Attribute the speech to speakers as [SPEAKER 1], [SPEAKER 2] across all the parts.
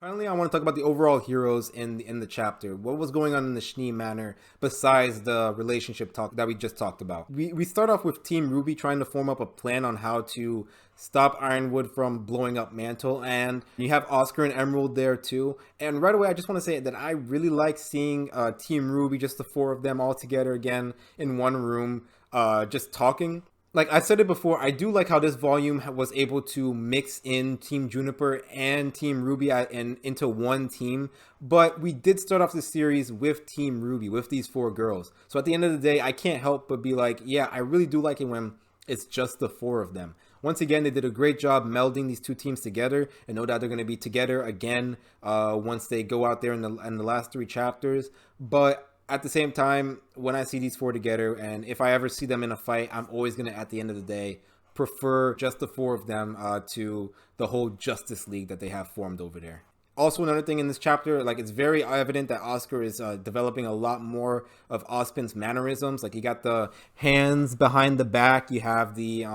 [SPEAKER 1] Finally, I want to talk about the overall heroes in the chapter. What was going on in the Schnee Manor besides the relationship talk that we just talked about? We start off with Team RWBY trying to form up a plan on how to stop Ironwood from blowing up Mantle, and you have Oscar and Emerald there too. And right away, I just want to say that I really like seeing Team RWBY, just the four of them all together again in one room, just talking. Like I said it before, I do like how this volume was able to mix in Team Juniper and Team RWBY and into one team. But we did start off the series with Team RWBY, with these four girls. So at the end of the day, I can't help but be like, yeah, I really do like it when it's just the four of them. Once again, they did a great job melding these two teams together, and no doubt they're going to be together again once they go out there in the last three chapters. But at the same time, when I see these four together, and if I ever see them in a fight, I'm always going to, at the end of the day, prefer just the four of them to the whole Justice League that they have formed over there. Also, another thing in this chapter, like it's very evident that Oscar is developing a lot more of Ozpin's mannerisms. Like you got the hands behind the back, you have the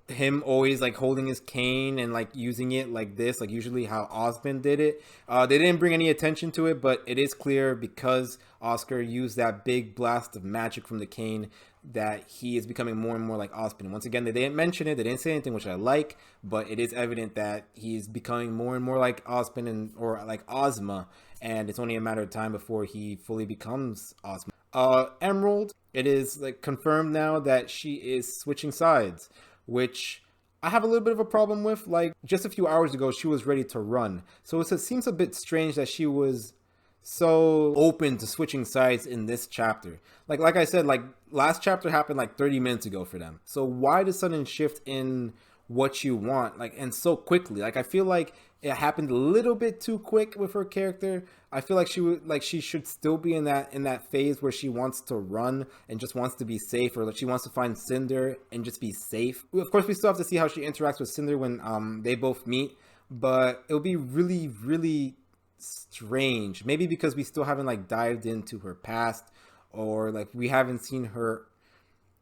[SPEAKER 1] him always like holding his cane and like using it like this, like usually how Ozpin did it. They didn't bring any attention to it, but it is clear because Oscar used that big blast of magic from the cane that he is becoming more and more like Ozpin. And once again, they didn't mention it, they didn't say anything, which I like, but it is evident that he's becoming more and more like Ozpin and or like Ozma, and it's only a matter of time before he fully becomes Ozma. Emerald, it is like confirmed now that she is switching sides, which I have a little bit of a problem with. Like just a few hours ago, she was ready to run. So it seems a bit strange that she was so open to switching sides in this chapter. Like I said, like last chapter happened like 30 minutes ago for them. So why the sudden shift in what you want, like, and so quickly? Like I feel like it happened a little bit too quick with her character. I feel like she should still be in that phase where she wants to run and just wants to be safe, or like she wants to find Cinder and just be safe. Of course, we still have to see how she interacts with Cinder when they both meet, but it'll be really strange. Maybe because we still haven't like dived into her past, or like we haven't seen her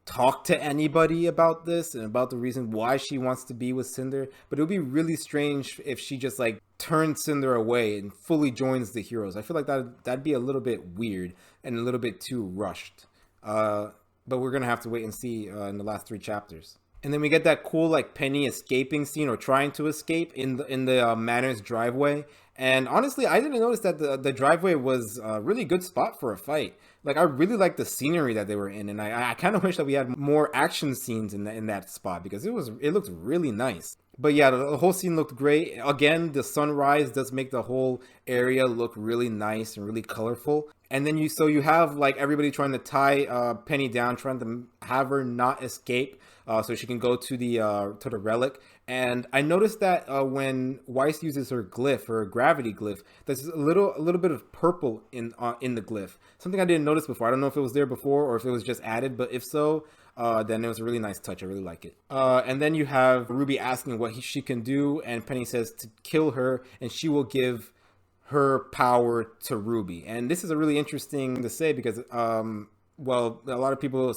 [SPEAKER 1] talk to anybody about this and about the reason why she wants to be with Cinder. But it would be really strange if she just like turns Cinder away and fully joins the heroes. I feel like that'd be a little bit weird and a little bit too rushed. But we're gonna have to wait and see in the last three chapters. And then we get that cool like Penny escaping scene, or trying to escape in the Manor's driveway. And honestly, I didn't notice that the driveway was a really good spot for a fight. Like I really like the scenery that they were in, and I kind of wish that we had more action scenes in that spot, because it looked really nice. But yeah, the whole scene looked great. Again, the sunrise does make the whole area look really nice and really colorful. And then you have like everybody trying to tie Penny down, trying to have her not escape, so she can go to the relic. And I noticed that when Weiss uses her glyph, her gravity glyph, there's a little bit of purple in the glyph. Something I didn't notice before. I don't know if it was there before or if it was just added, but if so, then it was a really nice touch. I really like it. And then you have RWBY asking what she can do, and Penny says to kill her, and she will give her power to RWBY. And this is a really interesting to say because well, a lot of people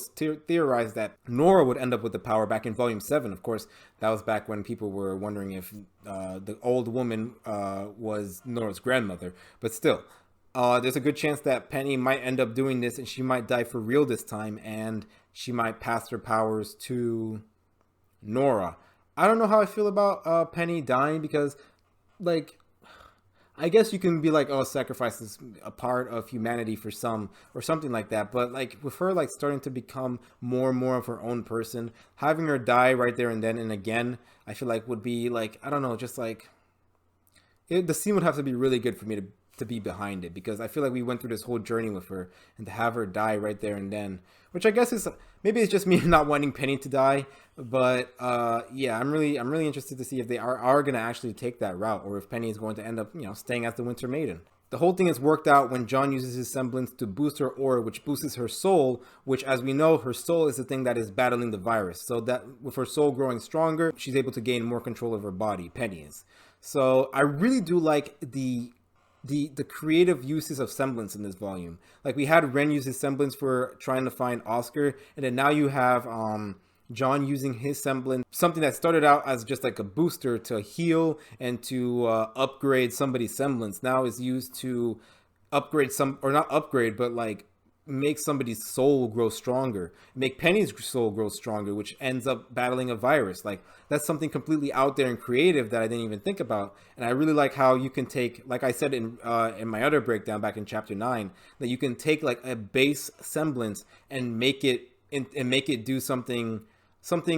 [SPEAKER 1] theorize that Nora would end up with the power back in Volume 7. Of course, that was back when people were wondering if the old woman was Nora's grandmother. But still, there's a good chance that Penny might end up doing this, and she might die for real this time, and she might pass her powers to Nora. I don't know how I feel about Penny dying, because, like, I guess you can be like, oh, sacrifice is a part of humanity for some, or something like that. But like with her like starting to become more and more of her own person, having her die right there and then and again, I feel like would be like, I don't know, just like the scene would have to be really good for me to be behind it, because I feel like we went through this whole journey with her, and to have her die right there and then, which I guess is maybe it's just me not wanting Penny to die, but yeah, I'm really interested to see if they are going to actually take that route, or if Penny is going to end up, staying as the Winter Maiden. The whole thing is worked out when John uses his semblance to boost her aura, which boosts her soul, which, as we know, her soul is the thing that is battling the virus. So that with her soul growing stronger, she's able to gain more control of her body. Penny is. So I really do like the creative uses of semblance in this volume. Like we had Ren use his semblance for trying to find Oscar, and then now you have John using his semblance, something that started out as just like a booster to heal and to upgrade somebody's semblance, now is used to upgrade some, or not upgrade, but like make somebody's soul grow stronger, make Penny's soul grow stronger, which ends up battling a virus. Like, that's something completely out there and creative that I didn't even think about. And I really like how you can take, like I said in my other breakdown back in chapter 9, that you can take like a base semblance and make it do something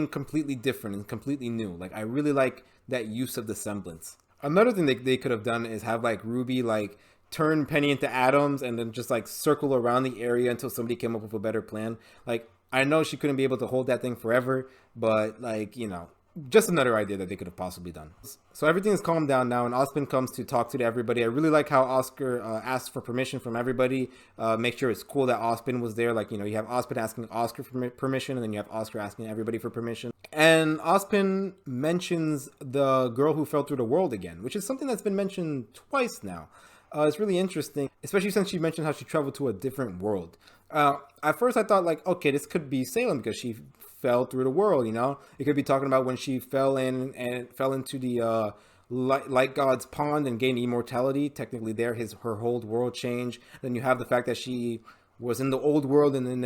[SPEAKER 1] completely different and completely new. Like, I really like that use of the semblance. Another thing they could have done is have like RWBY like turn Penny into atoms and then just like circle around the area until somebody came up with a better plan. Like, I know she couldn't be able to hold that thing forever, but like, you know, just another idea that they could have possibly done. So everything is calmed down now, and Ospen comes to talk to everybody. I really like how Oscar asked for permission from everybody. Make sure it's cool that Ospen was there. Like, you know, you have Ospen asking Oscar for permission, and then you have Oscar asking everybody for permission. And Ospen mentions the girl who fell through the world again, which is something that's been mentioned twice now. It's really interesting, especially since she mentioned how she traveled to a different world. At first I thought like, okay, this could be Salem because she fell through the world, you know? It could be talking about when she fell into the light god's pond and gained immortality. Technically there, her whole world changed. Then you have the fact that she was in the old world and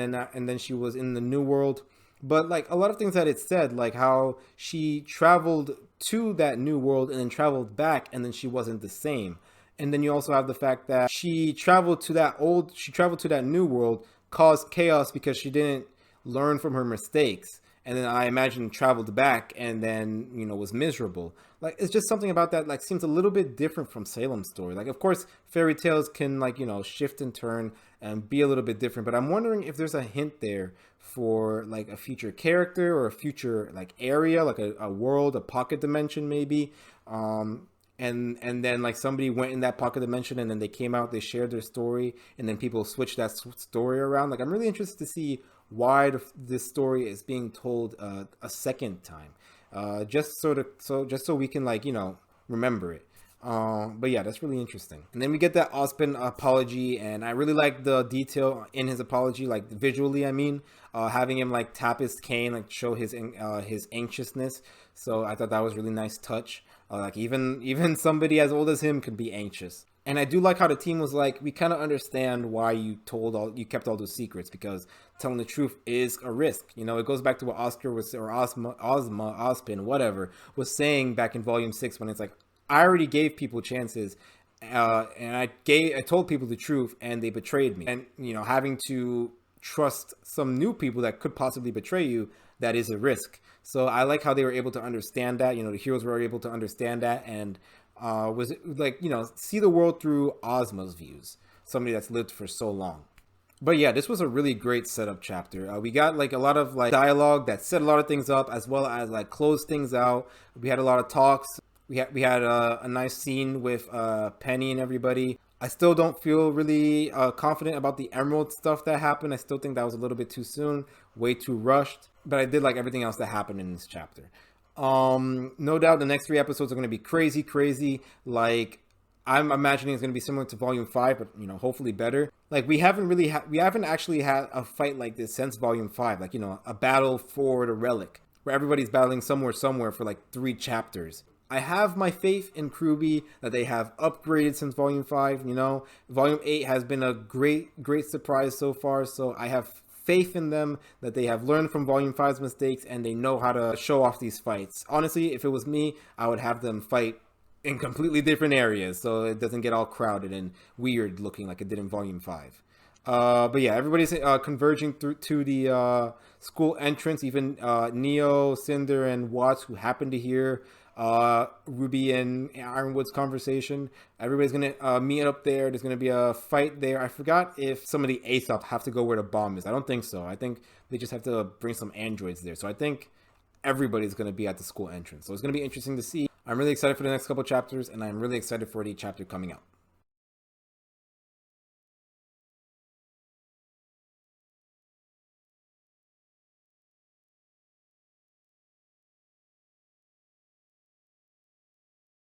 [SPEAKER 1] then she was in the new world. But like a lot of things that it said, like how she traveled to that new world and then traveled back and then she wasn't the same. And then you also have the fact that she traveled to that new world, caused chaos because she didn't learn from her mistakes. And then I imagine traveled back and then, you know, was miserable. Like, it's just something about that, like, seems a little bit different from Salem's story. Like, of course, fairy tales can, like, you know, shift and turn and be a little bit different. But I'm wondering if there's a hint there for, like, a future character or a future, like, area, like a world, a pocket dimension, maybe. And then like somebody went in that pocket dimension and then they came out, they shared their story, and then people switched that story around. Like, I'm really interested to see why this story is being told a second time, just so we can, like, you know, remember it. But yeah, that's really interesting. And then we get that Ospen apology, and I really like the detail in his apology, like visually. I mean, having him like tap his cane, like show his anxiousness. So I thought that was really nice touch. Like even somebody as old as him could be anxious. And I do like how the team was like, we kind of understand why you kept all those secrets, because telling the truth is a risk. You know, it goes back to what Oscar was, or Ospen, whatever, was saying back in Volume 6, when it's like, I already gave people chances, and I told people the truth, and they betrayed me. And, you know, having to trust some new people that could possibly betray you, that is a risk. So I like how they were able to understand that. You know, the heroes were able to understand that, and was like, you know, see the world through Ozma's views, somebody that's lived for so long. But yeah, this was a really great setup chapter. We got like a lot of like dialogue that set a lot of things up, as well as like closed things out. We had a lot of talks. We had a nice scene with Penny and everybody. I still don't feel really confident about the Emerald stuff that happened. I still think that was a little bit too soon, way too rushed. But I did like everything else that happened in this chapter. No doubt the next 3 episodes are going to be crazy. Like, I'm imagining it's going to be similar to Volume 5, but, you know, hopefully better. Like, we haven't actually had a fight like this since Volume 5. Like, you know, a battle for the relic, where everybody's battling somewhere for like 3 chapters. I have my faith in RWBY that they have upgraded since Volume 5, you know. Volume 8 has been a great surprise so far, so I have faith in them that they have learned from Volume 5's mistakes and they know how to show off these fights. Honestly, if it was me, I would have them fight in completely different areas so it doesn't get all crowded and weird looking like it did in Volume 5. But yeah, everybody's converging through to the school entrance, even Neo, Cinder, and Watts, who happen to hear RWBY and Ironwood's conversation. Everybody's gonna meet up there. There's gonna be a fight there. I forgot if some of the Aesop have to go where the bomb is. I don't think so. I think they just have to bring some androids there. So I think everybody's gonna be at the school entrance. So it's gonna be interesting to see. I'm really excited for the next couple chapters, and I'm really excited for the chapter coming out.